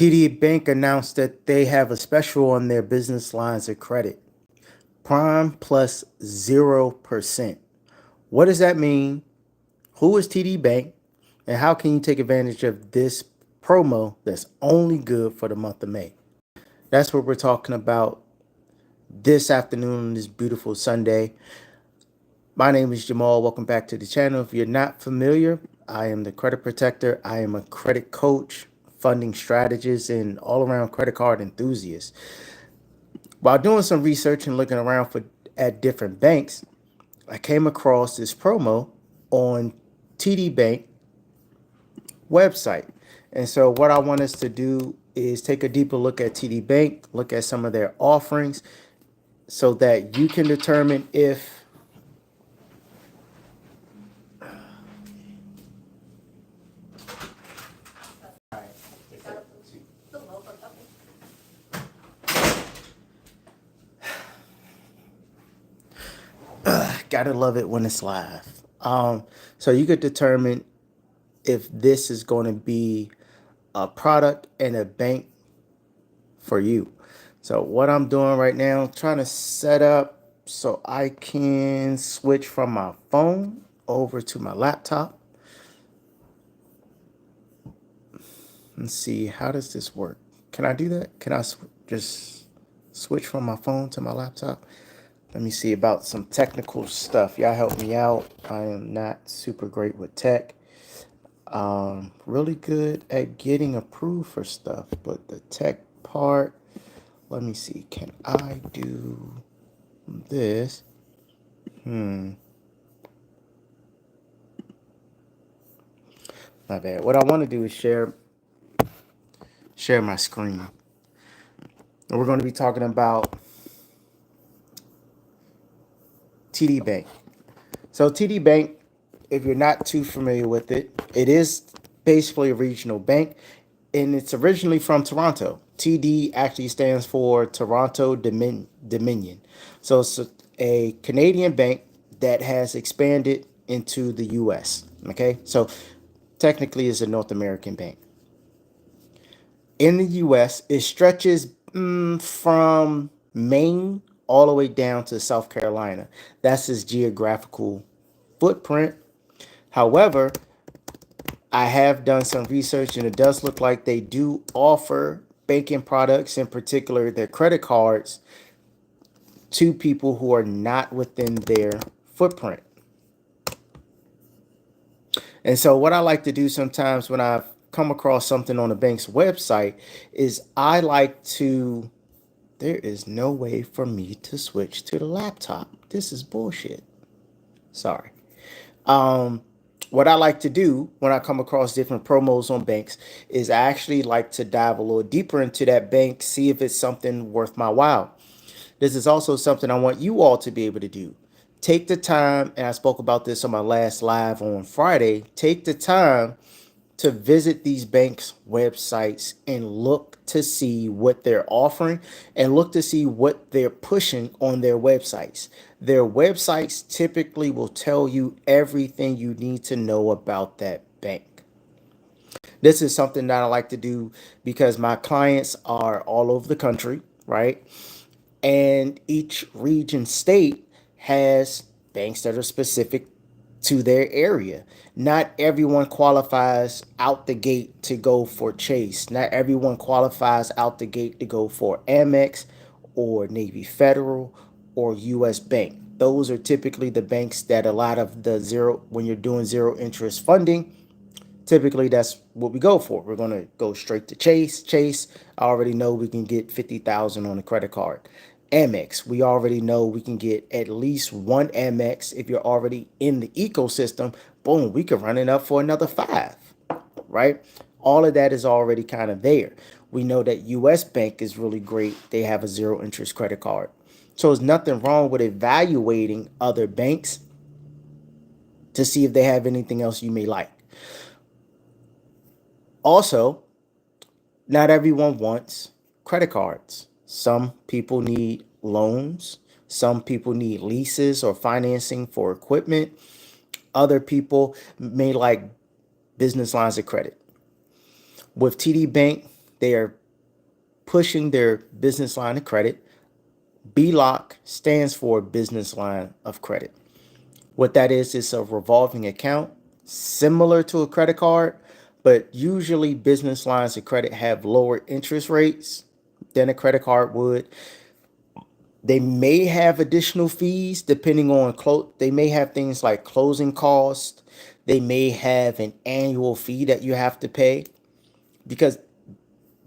TD Bank announced that they have a special on their business lines of credit. Prime plus 0%. What does that mean? Who is TD Bank? And how can you take advantage of this promo that's only good for the month of May? That's what we're talking about this afternoon, this beautiful Sunday. My name is Jamal. Welcome back to the channel. If you're not familiar, I am the credit protector. I am a credit coach, funding strategist, and all around credit card enthusiast. While doing some research and looking around at different banks, I came across this promo on TD Bank website. And so what I want us to do is take a deeper look at TD Bank, look at some of their offerings so that you can determine if gotta love it when it's live. So you could determine if this is going to be a product and a bank for you. So what I'm doing right now, trying to set up so I can switch from my phone over to my laptop. Let's see, how does this work? Can I do that? Can I just switch from my phone to my laptop? Let me see about some technical stuff. Y'all help me out. I am not super great with tech. Really good at getting approved for stuff, but the tech part, let me see. Can I do this? My bad. What I want to do is share my screen. And we're going to be talking about TD Bank. So TD Bank, if you're not too familiar with it, it is basically a regional bank, and it's originally from Toronto. TD actually stands for Toronto Dominion. So it's a Canadian bank that has expanded into the US. Okay, so technically it's a North American bank. In the US, it stretches from Maine all the way down to South Carolina. That's its geographical footprint. However, I have done some research and it does look like they do offer banking products, in particular their credit cards, to people who are not within their footprint. And so what I like to do sometimes when I've come across something on a bank's website is I like to, there is no way for me to switch to the laptop. This is bullshit. Sorry. What I like to do when I come across different promos on banks is I actually like to dive a little deeper into that bank, see if it's something worth my while. This is also something I want you all to be able to do. Take the time, and I spoke about this on my last live on Friday, take the time to visit these banks' websites and look to see what they're offering and look to see what they're pushing on their websites. Their websites typically will tell you everything you need to know about that bank. This is something that I like to do because my clients are all over the country, right? And each region state has banks that are specific to their area. Not everyone qualifies out the gate to go for Chase. Not everyone qualifies out the gate to go for Amex or Navy Federal or US Bank. Those are typically the banks that a lot of the zero, when you're doing zero interest funding, typically that's what we go for. We're going to go straight to Chase. Chase, I already know we can get 50,000 on a credit card. Amex, we already know we can get at least one Amex. If you're already in the ecosystem, boom, we could run it up for another 5, right? All of that is already kind of there. We know that US Bank is really great. They have a zero interest credit card. So there's nothing wrong with evaluating other banks to see if they have anything else you may like. Also, not everyone wants credit cards. Some people need loans. Some people need leases or financing for equipment. Other people may like business lines of credit. With TD Bank, They are pushing their business line of credit. BLOC stands for business line of credit. What that is a revolving account similar to a credit card, but usually business lines of credit have lower interest rates than a credit card would. They may have additional fees depending on they may have things like closing costs. They may have an annual fee that you have to pay because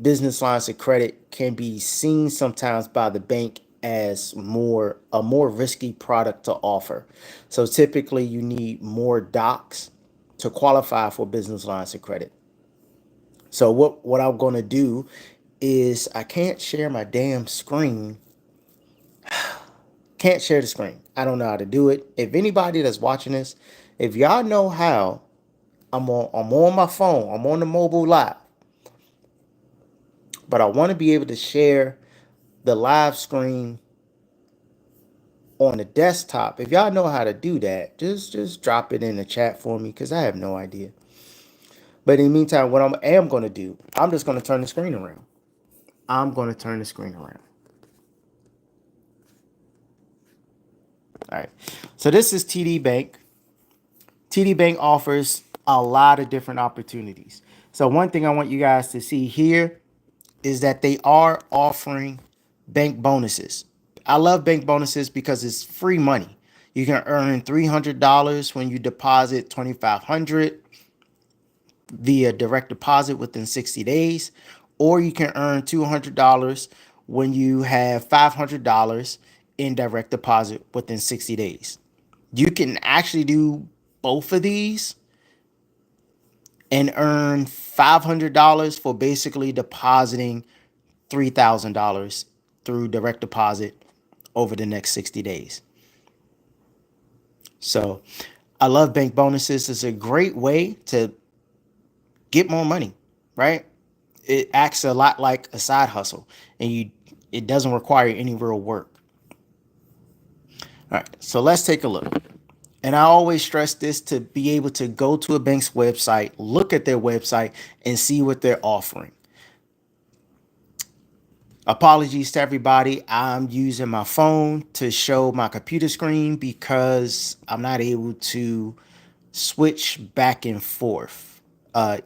business lines of credit can be seen sometimes by the bank as more risky product to offer. So typically you need more docs to qualify for business lines of credit. So what I'm going to do is I can't share my damn screen. Can't share the screen. I don't know how to do it. If anybody that's watching this, if y'all know how, I'm on my phone. I'm on the mobile live. But I want to be able to share the live screen on the desktop. If y'all know how to do that, just drop it in the chat for me because I have no idea. But in the meantime, what I am going to do, I'm just going to turn the screen around. I'm going to turn the screen around. All right. So this is TD Bank. TD Bank offers a lot of different opportunities. So one thing I want you guys to see here is that they are offering bank bonuses. I love bank bonuses because it's free money. You can earn $300 when you deposit $2,500 via direct deposit within 60 days, or you can earn $200 when you have $500 in direct deposit within 60 days. You can actually do both of these and earn $500 for basically depositing $3,000 through direct deposit over the next 60 days. So I love bank bonuses. It's a great way to get more money, right? It acts a lot like a side hustle and it doesn't require any real work. All right, so let's take a look. And I always stress this to be able to go to a bank's website, look at their website, and see what they're offering. Apologies to everybody. I'm using my phone to show my computer screen because I'm not able to switch back and forth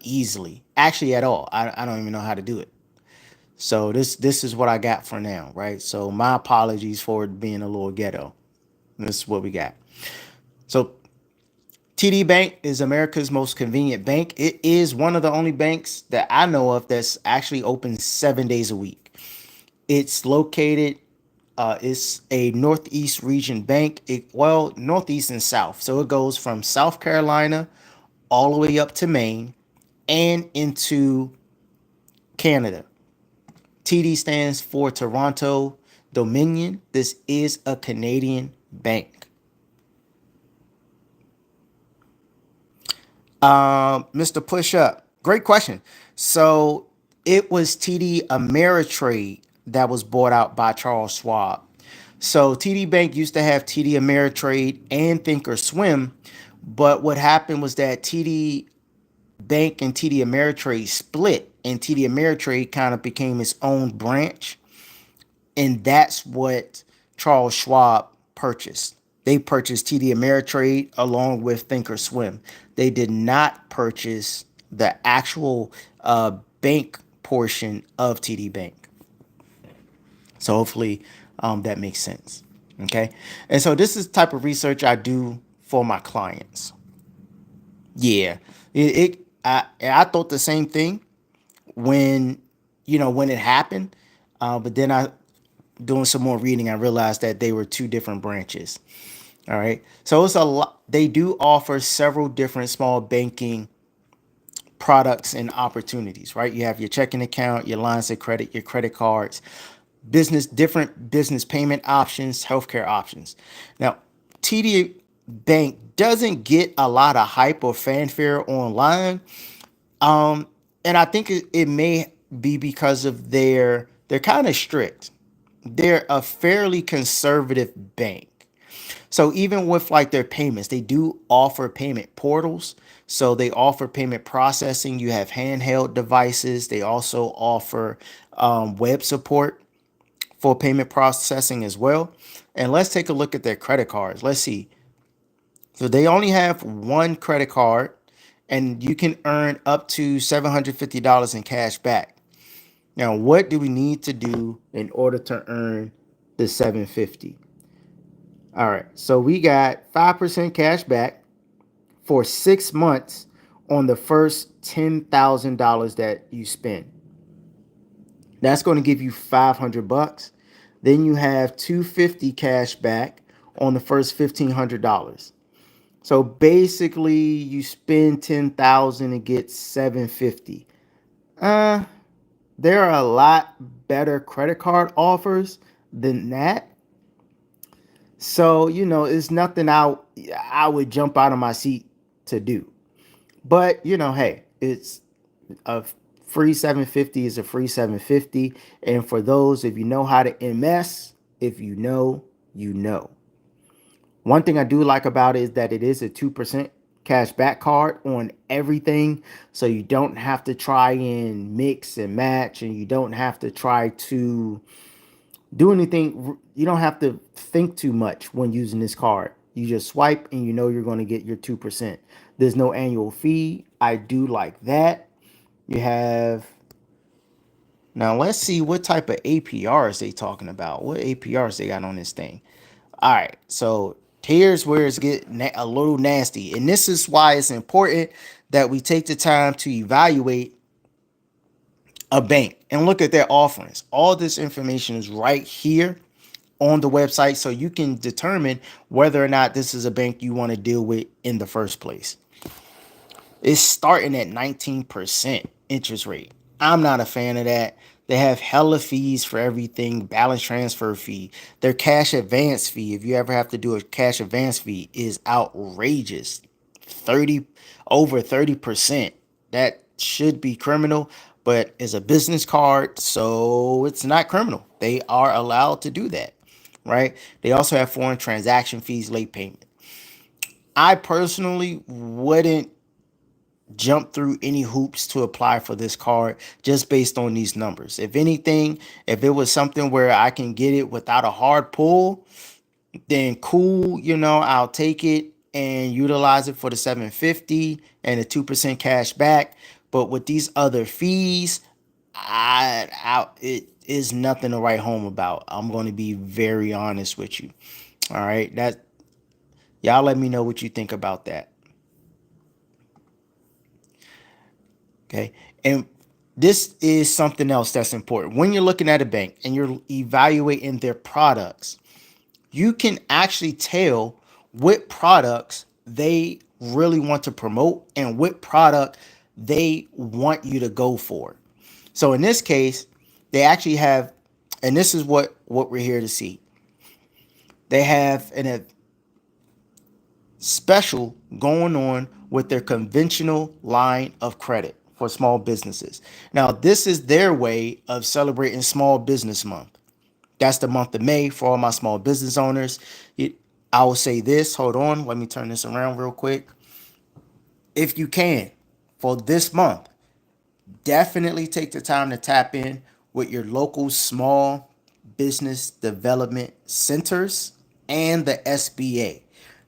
easily. Actually, at all. I don't even know how to do it. So this is what I got for now, right? So my apologies for it being a little ghetto. This is what we got. So TD Bank is America's most convenient bank. It is one of the only banks that I know of that's actually open 7 days a week. It's located, it's a Northeast region bank. Northeast and South. So it goes from South Carolina all the way up to Maine and into Canada. TD stands for Toronto Dominion. This is a Canadian bank. Mr. Push Up, great question. So it was TD Ameritrade that was bought out by Charles Schwab. So TD Bank used to have TD Ameritrade and Thinkorswim, but what happened was that TD Bank and TD Ameritrade split, and TD Ameritrade kind of became its own branch, and that's what Charles Schwab purchased. They purchased TD Ameritrade along with Thinkorswim. They did not purchase the actual bank portion of TD Bank. So hopefully that makes sense. Okay. And so this is the type of research I do for my clients. Yeah. I thought the same thing when it happened. But then doing some more reading, I realized that they were two different branches. All right. So it's a lot. They do offer several different small banking products and opportunities, right? You have your checking account, your lines of credit, your credit cards, different business payment options, healthcare options. Now, TD Bank doesn't get a lot of hype or fanfare online. And I think it may be because of they're kind of strict. They're a fairly conservative bank. So even with like their payments, they do offer payment portals. So they offer payment processing. You have handheld devices. They also offer web support for payment processing as well. And let's take a look at their credit cards. Let's see. So they only have one credit card, and you can earn up to $750 in cash back. Now, what do we need to do in order to earn the 750? All right, so we got 5% cash back for 6 months on the first $10,000 that you spend. That's going to give you 500 bucks. Then you have 250 cash back on the first $1,500. So basically, you spend 10,000 and get 750. Uh, there are a lot better credit card offers than that. So, it's nothing I would jump out of my seat to do. But, hey, it's a free 750 is a free 750. And for those, if you know how to MS, if you know, you know. One thing I do like about it is that it is a 2% cash back card on everything. So you don't have to try and mix and match, and you don't have to try to do anything. You don't have to think too much when using this card. You just swipe and you know you're going to get your 2%. There's no annual fee. I do like that. You have, now let's see what type of APRs they talking about. What APRs they got on this thing? All right, so here's where it's getting a little nasty. And this is why it's important that we take the time to evaluate a bank and look at their offerings. All this information is right here on the website, so you can determine whether or not this is a bank you want to deal with in the first place. It's starting at 19% interest rate. I'm not a fan of that. They have hella fees for everything, balance transfer fee. Their cash advance fee, if you ever have to do a cash advance fee, is outrageous. 30 over 30%. That should be criminal, but it's a business card, so it's not criminal. They are allowed to do that, right? They also have foreign transaction fees, late payment. I personally wouldn't jump through any hoops to apply for this card just based on these numbers. If anything, if it was something where I can get it without a hard pull, then cool, I'll take it and utilize it for the 750 and the 2% cash back. But with these other fees, it is nothing to write home about. I'm going to be very honest with you. All right, y'all let me know what you think about that. Okay. And this is something else that's important. When you're looking at a bank and you're evaluating their products, you can actually tell what products they really want to promote and what product they want you to go for. So in this case, they actually have, and this is what we're here to see. They have a special going on with their conventional line of credit for small businesses. Now, this is their way of celebrating Small Business Month. That's the month of May for all my small business owners. I will say this, hold on, let me turn this around real quick. If you can, for this month, definitely take the time to tap in with your local small business development centers and the SBA.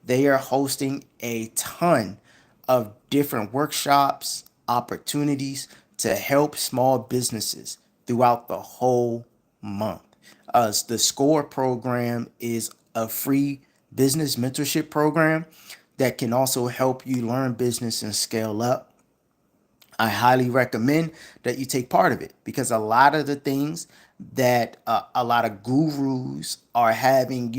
They are hosting a ton of different workshops, opportunities to help small businesses throughout the whole month. The SCORE program is a free business mentorship program that can also help you learn business and scale up. I highly recommend that you take part of it because a lot of the things that a lot of gurus are having,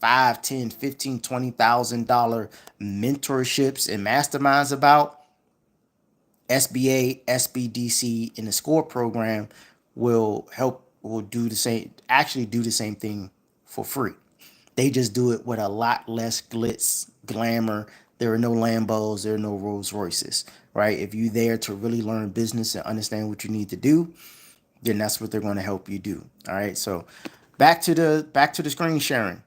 5, 10, 15, $20,000 mentorships and masterminds about, SBA, SBDC, and the SCORE program will do the same, actually do the same thing for free. They just do it with a lot less glitz, glamour. There are no Lambos, there are no Rolls Royces, right? If you're there to really learn business and understand what you need to do, then that's what they're going to help you do. All right. So back to the screen sharing.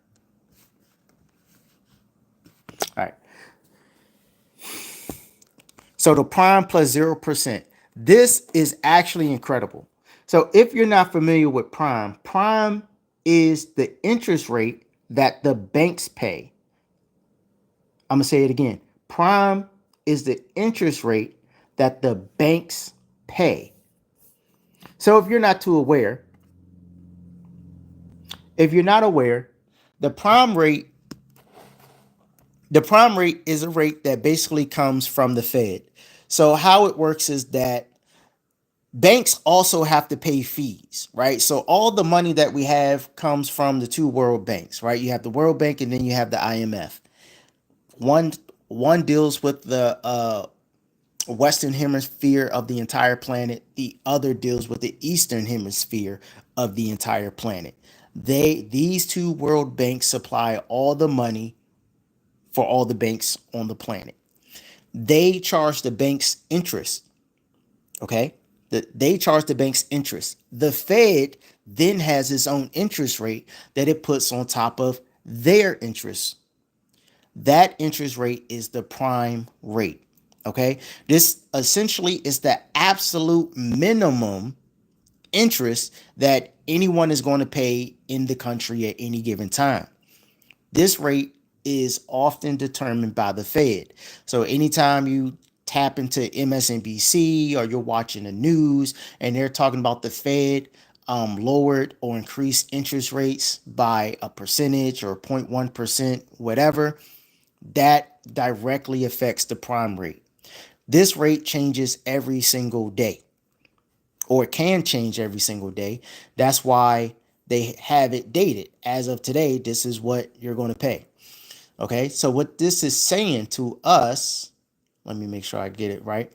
So the prime plus 0%. This is actually incredible. So if you're not familiar with prime, prime is the interest rate that the banks pay. I'm going to say it again. Prime is the interest rate that the banks pay. So if you're not aware, the prime rate the prime rate is a rate that basically comes from the Fed. So how it works is that banks also have to pay fees, right? So all the money that we have comes from the two world banks, right? You have the World Bank and then you have the IMF. One one deals with the western hemisphere of the entire planet. The other deals with the eastern hemisphere of the entire planet. These two world banks supply all the money for all the banks on the planet. They charge the banks interest. Okay. They charge the banks interest. The Fed then has its own interest rate that it puts on top of their interest. That interest rate is the prime rate. Okay. This essentially is the absolute minimum interest that anyone is going to pay in the country at any given time. This rate is often determined by the Fed. So anytime you tap into MSNBC or you're watching the news and they're talking about the Fed lowered or increased interest rates by a percentage or 0.1%, whatever, that directly affects the prime rate. This rate changes every single day, or it can change every single day. That's why they have it dated. As of today, this is what you're going to pay. Okay, so what this is saying to us, let me make sure I get it right.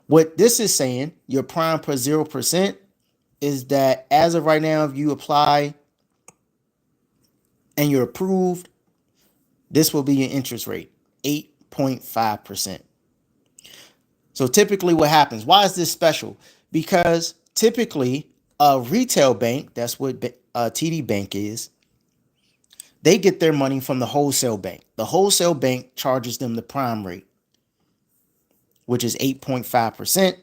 What this is saying, your prime plus 0%, is that as of right now, if you apply and you're approved, this will be your interest rate, 8.5%. So typically what happens, why is this special? Because typically a retail bank, that's what TD Bank is, they get their money from the wholesale bank. The wholesale bank charges them the prime rate, which is 8.5%.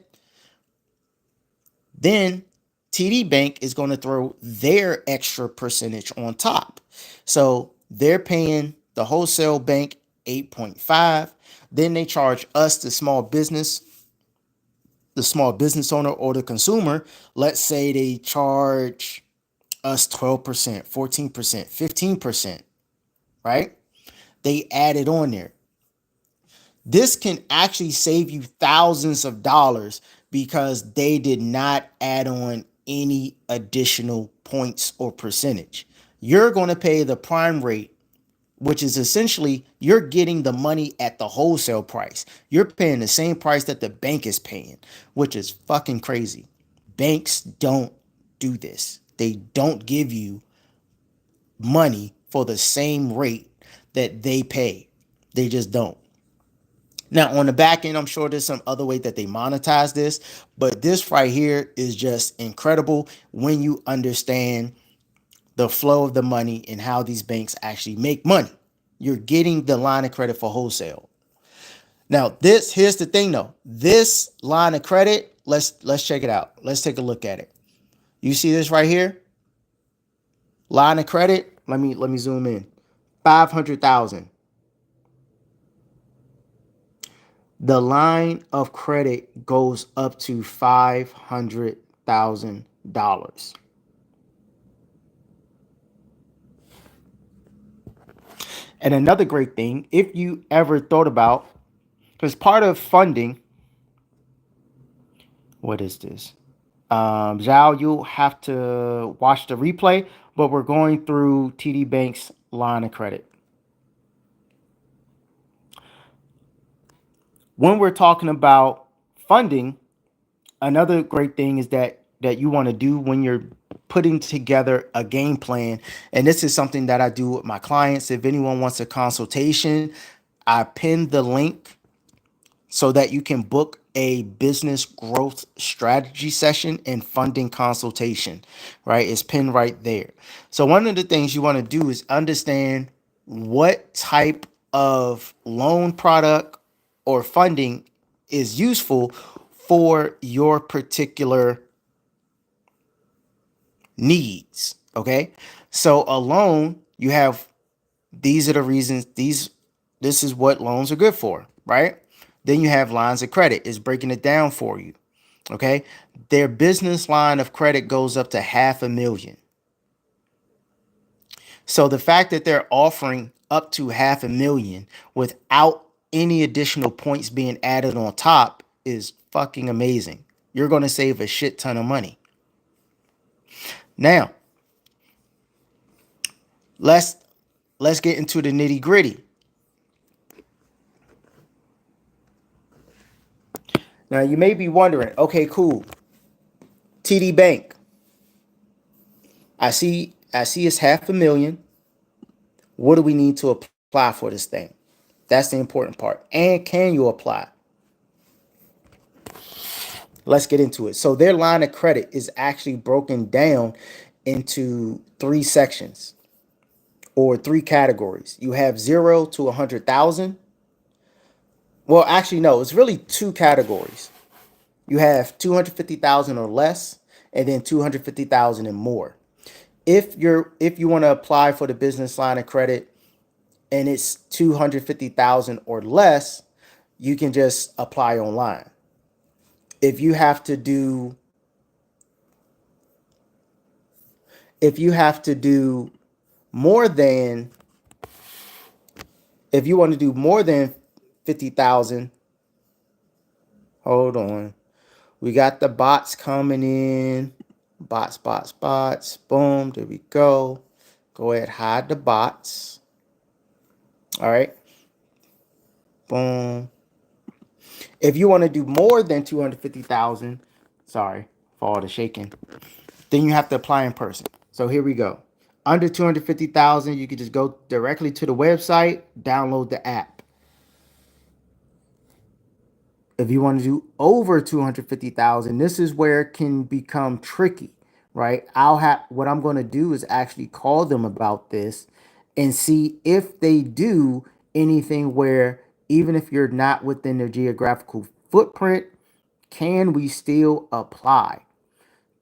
Then TD Bank is going to throw their extra percentage on top. So they're paying the wholesale bank 8.5. Then they charge us, the small business owner or the consumer. Let's say they charge us 12%, 14%, 15%, right? They add it on there. This can actually save you thousands of dollars because they did not add on any additional points or percentage. You're going to pay the prime rate, which is essentially you're getting the money at the wholesale price. You're paying the same price that the bank is paying, which is fucking crazy. Banks don't do this. They don't give you money for the same rate that they pay. They just don't. Now, on the back end, I'm sure there's some other way that they monetize this, but this right here is just incredible when you understand the flow of the money and how these banks actually make money. You're getting the line of credit for wholesale. Now, here's the thing though. This line of credit, let's check it out. Let's take a look at it. You see this right here? Line of credit. Let me zoom in. 500,000. The line of credit goes up to $500,000. And another great thing, if you ever thought about, because part of funding, what is this? Zhao, you'll have to watch the replay, but we're going through TD Bank's line of credit. When we're talking about funding, another great thing is that you want to do when you're putting together a game plan, and this is something that I do with my clients. If anyone wants a consultation, I pinned the link so that you can book a business growth strategy session and funding consultation, right? It's pinned right there. So one of the things you want to do is understand what type of loan product or funding is useful for your particular needs. Okay. So a loan, you have, these are the reasons, this is what loans are good for, right? Then you have lines of credit, is breaking it down for you. Okay. Their business line of credit goes up to 500,000. So the fact that they're offering up to 500,000 without any additional points being added on top is fucking amazing. You're going to save a shit ton of money. Now, let's get into the nitty gritty. Now you may be wondering, okay, cool. TD Bank. I see it's 500,000. What do we need to apply for this thing? That's the important part. And can you apply? Let's get into it. So their line of credit is actually broken down into three sections or three categories. You have 0 to 100,000. Well, actually, no, it's really two categories. You have 250,000 or less, and then 250,000 and more. If you want to apply for the business line of credit and it's 250,000 or less, you can just apply online. If you have to do if you have to do more than if you want to do more than 50,000, hold on. We got the bots coming in. Bots. Boom, there we go. Go ahead, hide the bots. All right. Boom. If you want to do more than 250,000, sorry for all the shaking, then you have to apply in person. So here we go. Under 250,000, you can just go directly to the website, download the app. If you want to do over 250,000, this is where it can become tricky, right? What I'm going to do is actually call them about this and see if they do anything where, even if you're not within their geographical footprint, can we still apply?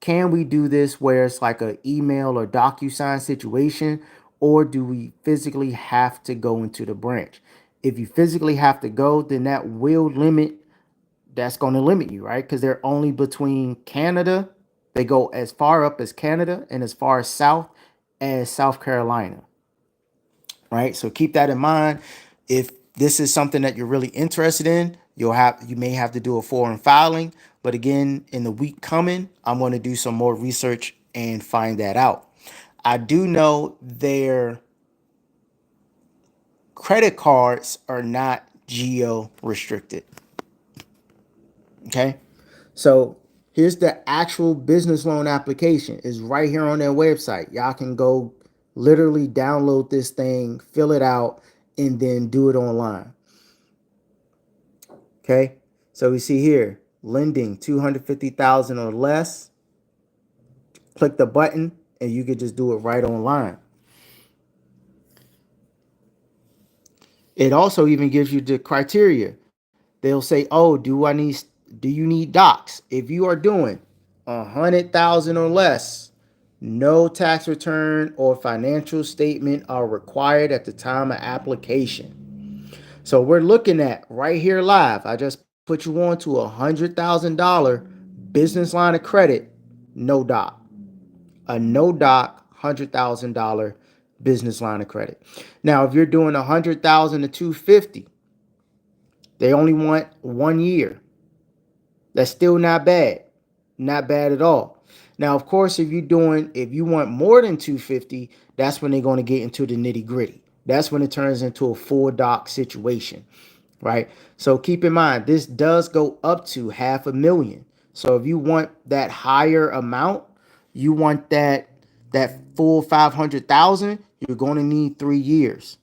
Can we do this where it's like an email or DocuSign situation, or do we physically have to go into the branch? If you physically have to go, then that's going to limit you, right? Because they're only between Canada. They go as far up as Canada and as far south as South Carolina, right? So keep that in mind. If this is something that you're really interested in, you may have to do a foreign filing. But again, in the week coming, I'm going to do some more research and find that out. I do know their credit cards are not geo restricted. Okay. So here's the actual business loan application. Is right here on their website. Y'all can go literally download this thing, fill it out, and then do it online. Okay. So we see here, lending 250,000 or less. Click the button and you could just do it right online. It also even gives you the criteria. They'll say, "Oh, do you need docs? If you are doing 100,000 or less, no tax return or financial statement are required at the time of application." So we're looking at right here live. I just put you on to $100,000 business line of credit, no doc. A no doc $100,000 business line of credit. Now, if you're doing 100,000 to 250, they only want 1 year. That's still not bad. Not bad at all. Now, of course, if you want more than 250, that's when they're going to get into the nitty gritty. That's when it turns into a full doc situation, right? So keep in mind, this does go up to 500,000. So if you want that higher amount, you want that full 500,000, you're going to need 3 years.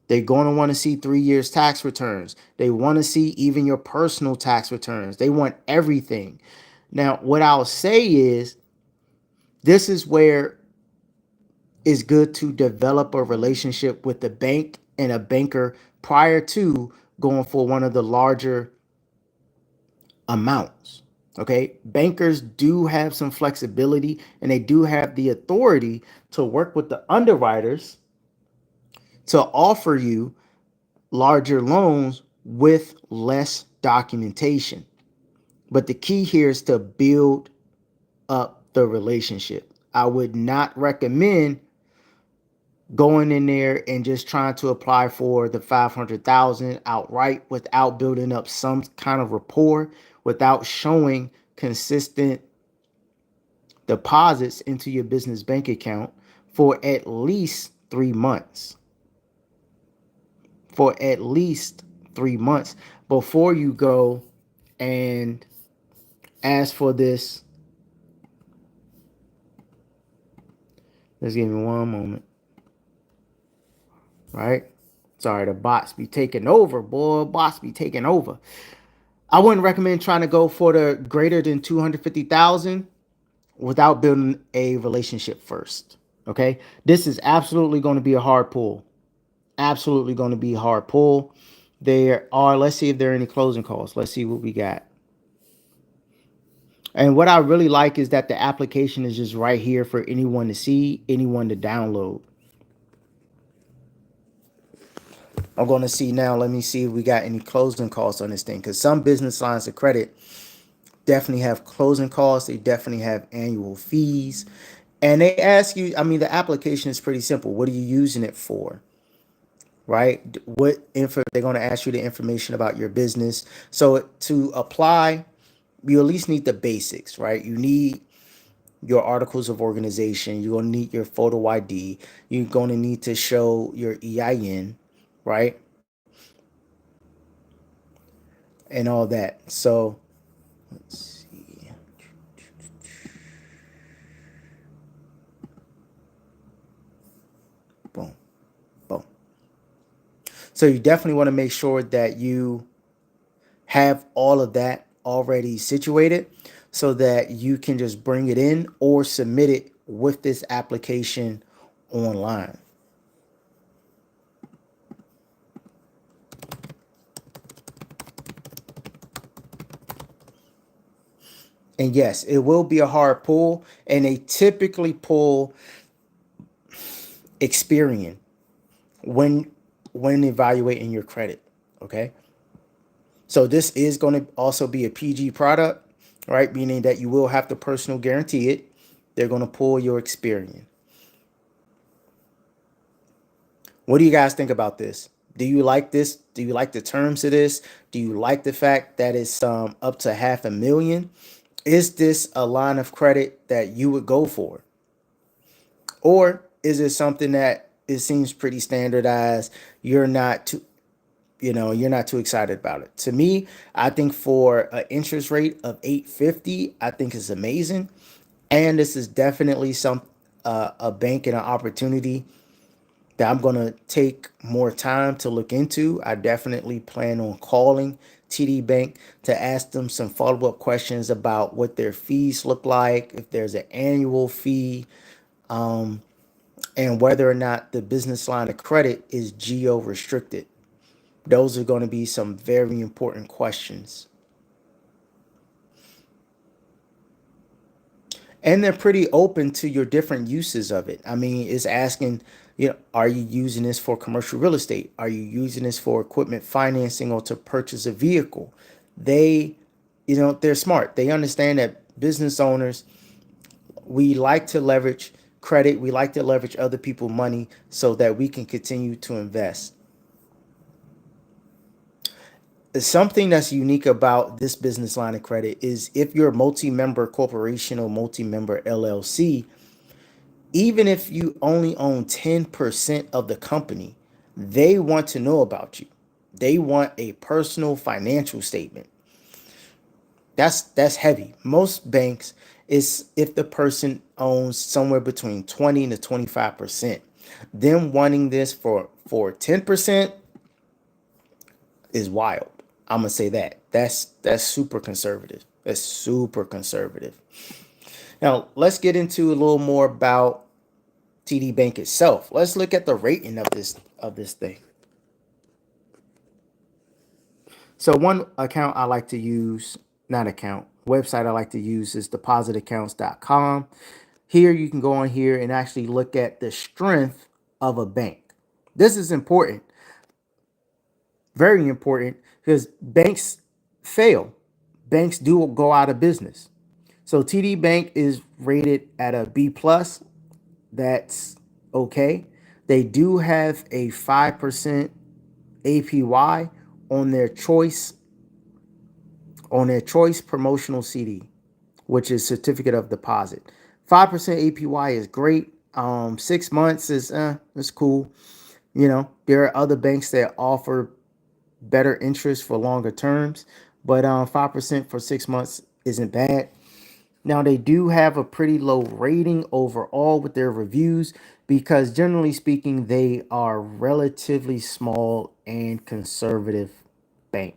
They're going to want to see 3 years tax returns. They want to see even your personal tax returns. They want everything. Now, what I'll say is, this is where it's good to develop a relationship with the bank and a banker prior to going for one of the larger amounts. Okay, bankers do have some flexibility and they do have the authority to work with the underwriters to offer you larger loans with less documentation. But the key here is to build up the relationship. I would not recommend going in there and just trying to apply for the 500,000 outright without building up some kind of rapport, without showing consistent deposits into your business bank account for at least 3 months. For at least 3 months before you go and ask for this. Let's give me one moment. Right? Sorry, the bots be taking over, boy. Bots be taking over. I wouldn't recommend trying to go for the greater than 250,000 without building a relationship first. Okay? This is absolutely going to be a hard pull. Absolutely going to be a hard pull. There are, let's see if there are any closing calls. Let's see what we got. And what I really like is that the application is just right here for anyone to see, anyone to download. I'm going to see now. Let me see if we got any closing costs on this thing, because some business lines of credit definitely have closing costs. They definitely have annual fees. And they ask you, I mean, the application is pretty simple. What are you using it for? Right? What info? They're going to ask you the information about your business. So to apply, you at least need the basics, right? You need your articles of organization. You're going to need your photo ID. You're going to need to show your EIN, right? And all that. So let's see. Boom, boom. So you definitely want to make sure that you have all of that already situated so that you can just bring it in or submit it with this application online. And yes, it will be a hard pull, and they typically pull Experian when evaluating your credit. Okay. So this is going to also be a PG product, right? Meaning that you will have to personal guarantee it. They're going to pull your Experian. What do you guys think about this? Do you like this? Do you like the terms of this? Do you like the fact that it's up to $500,000? Is this a line of credit that you would go for? Or is it something that it seems pretty standardized? You're not too, you're not too excited about it. To me, I think for an interest rate of 850, I think is amazing. And this is definitely a bank and an opportunity that I'm going to take more time to look into. I definitely plan on calling TD Bank to ask them some follow-up questions about what their fees look like, if there's an annual fee, and whether or not the business line of credit is geo restricted. Those are going to be some very important questions. And they're pretty open to your different uses of it. I mean, it's asking, are you using this for commercial real estate? Are you using this for equipment financing or to purchase a vehicle? They, they're smart. They understand that business owners, we like to leverage credit. We like to leverage other people's money so that we can continue to invest. Something that's unique about this business line of credit is if you're a multi-member corporation or multi-member LLC, even if you only own 10% of the company, they want to know about you. They want a personal financial statement. That's heavy. Most banks is if the person owns somewhere between 20 to 25%. Them wanting this for 10% is wild. I'm gonna say that. That's super conservative. That's super conservative. Now let's get into a little more about TD Bank itself. Let's look at the rating of this thing. So one account I like to use. not account, website I like to use is depositaccounts.com. Here you can go on here and actually look at the strength of a bank. This is important, very important, because banks fail. Banks do go out of business. So TD Bank is rated at a B plus. That's okay. They do have a 5% APY on their choice promotional CD, which is certificate of deposit. 5% APY is great. 6 months is it's cool. You know, there are other banks that offer better interest for longer terms, but 5% for 6 months isn't bad. Now, they do have a pretty low rating overall with their reviews because, generally speaking, they are relatively small and conservative bank.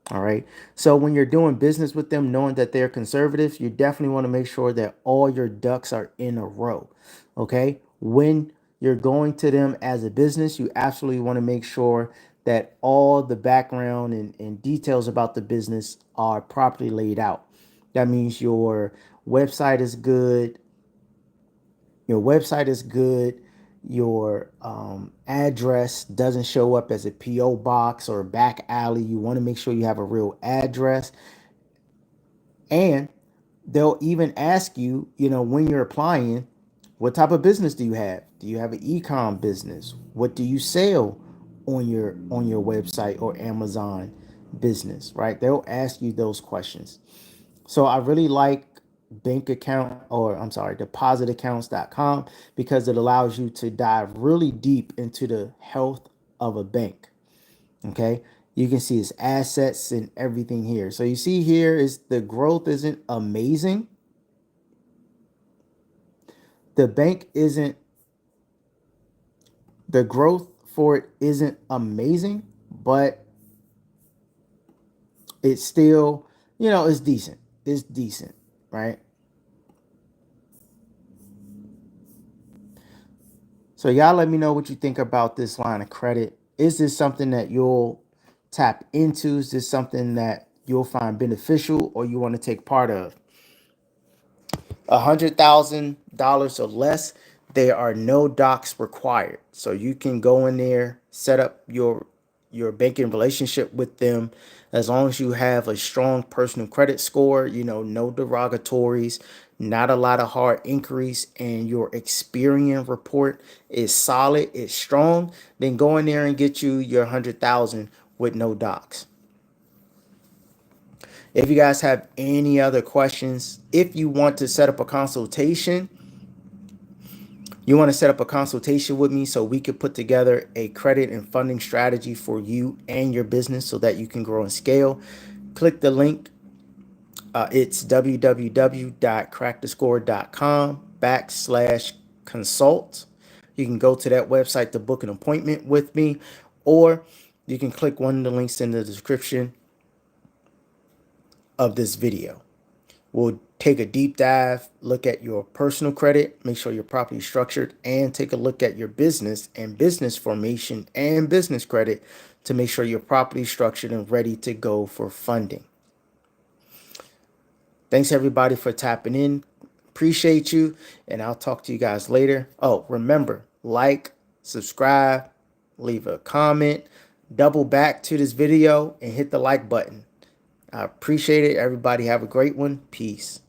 All right. So when you're doing business with them, knowing that they're conservative, you definitely want to make sure that all your ducks are in a row. Okay. When you're going to them as a business, you absolutely want to make sure that all the background and details about the business are properly laid out. That means your website is good. Your website is good. Your address doesn't show up as a PO box or a back alley. You want to make sure you have a real address. And they'll even ask you, you know, when you're applying, what type of business do you have? Do you have an e-com business? What do you sell on your website or Amazon business, right? They'll ask you those questions. So I really like depositaccounts.com because it allows you to dive really deep into the health of a bank. Okay. You can see its assets and everything here. So you see here is the growth isn't amazing. The bank isn't, the growth for it isn't amazing, but it's still, you know, it's decent. It's decent, right? So y'all let me know what you think about this line of credit. Is this something that you'll tap into? Is this something that you'll find beneficial or you want to take part of? $100,000 or less, there are no docs required. So you can go in there, set up your banking relationship with them as long as you have a strong personal credit score, you know, no derogatories, not a lot of hard inquiries, and your Experian report is solid, it's strong, then go in there and get you your 100,000 with no docs. If you guys have any other questions, if you want to set up a consultation, with me so we could put together a credit and funding strategy for you and your business so that you can grow and scale, click the link. It's www.crackthescore.com/consult. You can go to that website to book an appointment with me, or you can click one of the links in the description of this video. We'll take a deep dive, look at your personal credit, make sure you're properly structured, and take a look at your business and business formation and business credit to make sure you're properly structured and ready to go for funding. Thanks everybody for tapping in. Appreciate you, and I'll talk to you guys later. Oh, remember, like, subscribe, leave a comment, double back to this video, and hit the like button. I appreciate it. Everybody have a great one. Peace.